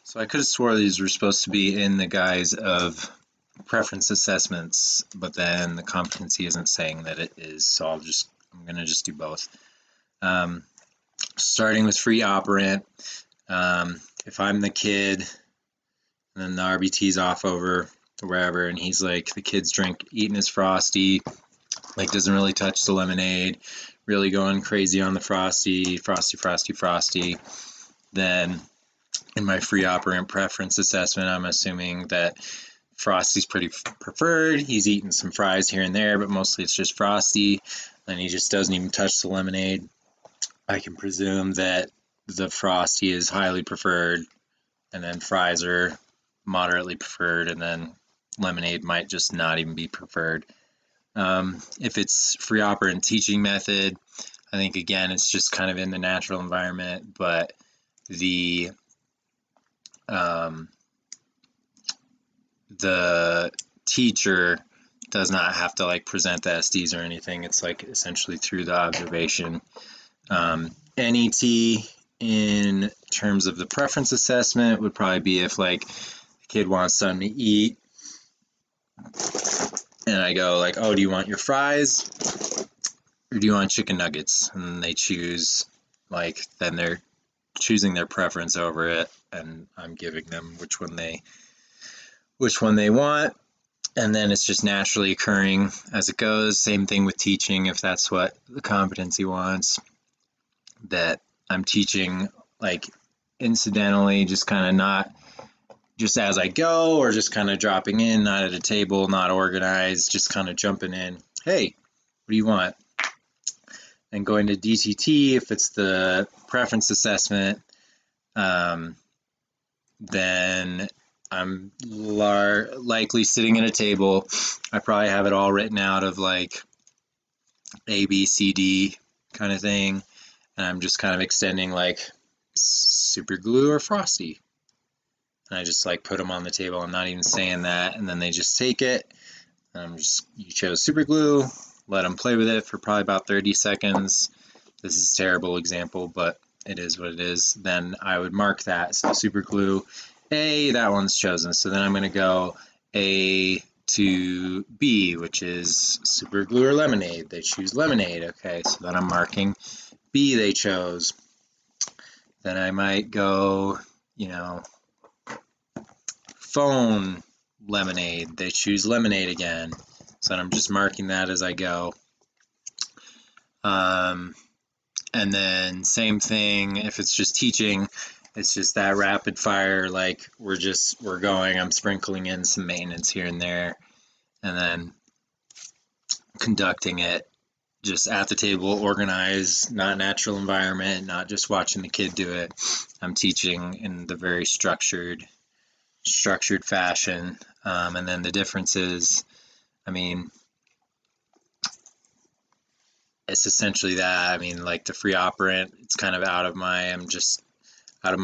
So I could have swore these were supposed to be in the guise of preference assessments, but then the competency isn't saying that it is, so I'm gonna just do both. Starting with free operant, if I'm the kid, and then the RBT's off over wherever, and he's like, the kid's eating his Frosty, like doesn't really touch the lemonade, really going crazy on the Frosty, then in my free operant preference assessment, I'm assuming that Frosty's pretty preferred. He's eating some fries here and there, but mostly it's just Frosty, and he just doesn't even touch the lemonade. I can presume that the Frosty is highly preferred, and then fries are moderately preferred, and then lemonade might just not even be preferred. If it's free operant teaching method, I think again it's just kind of in the natural environment, but the teacher does not have to like present the SDs or anything. It's like essentially through the observation. NET in terms of the preference assessment would probably be if like the kid wants something to eat and I go like, oh, do you want your fries or do you want chicken nuggets? And they choose, like, then they're choosing their preference over it, and I'm giving them which one they want, and then it's just naturally occurring as it goes. Same thing with teaching, if that's what the competency wants, that I'm teaching like incidentally, just kind of not just as I go, or just kind of dropping in, not at a table, not organized, just kind of jumping in. Hey, what do you want? And going to DTT, if it's the preference assessment, then I'm likely sitting at a table. I probably have it all written out of like A, B, C, D kind of thing. And I'm just kind of extending like super glue or Frosty. And I just like put them on the table. I'm not even saying that. And then they just take it. You chose super glue, let them play with it for probably about 30 seconds. This is a terrible example, but it is what it is. Then I would mark that. So super glue, A, that one's chosen. So then I'm going to go A to B, which is super glue or lemonade. They choose lemonade. Okay, so then I'm marking B they chose. Then I might go, phone, lemonade. They choose lemonade again. So I'm just marking that as I go. And then same thing, if it's just teaching, it's just that rapid fire, like we're going, I'm sprinkling in some maintenance here and there, and then conducting it just at the table, organized, not natural environment, not just watching the kid do it. I'm teaching in the very structured fashion. And then the difference is, it's essentially that. Like the free operant, it's kind of out of my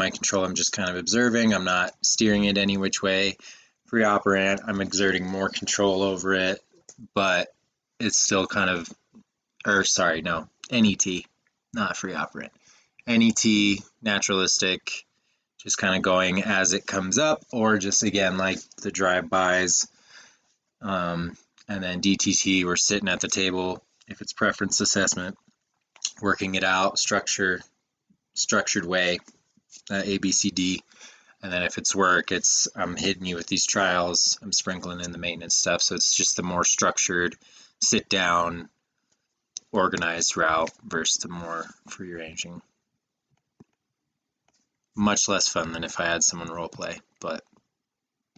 control. I'm just kind of observing. I'm not steering it any which way. Free operant, I'm exerting more control over it, but it's still kind of, NET, not free operant. NET, naturalistic, just kind of going as it comes up, or just again, like the drive-bys. And then DTT, we're sitting at the table. If it's preference assessment, working it out, structured way, A, B, C, D. And then if it's work, I'm hitting you with these trials, I'm sprinkling in the maintenance stuff. So it's just the more structured, sit down, organized route versus the more free ranging. Much less fun than if I had someone role play, but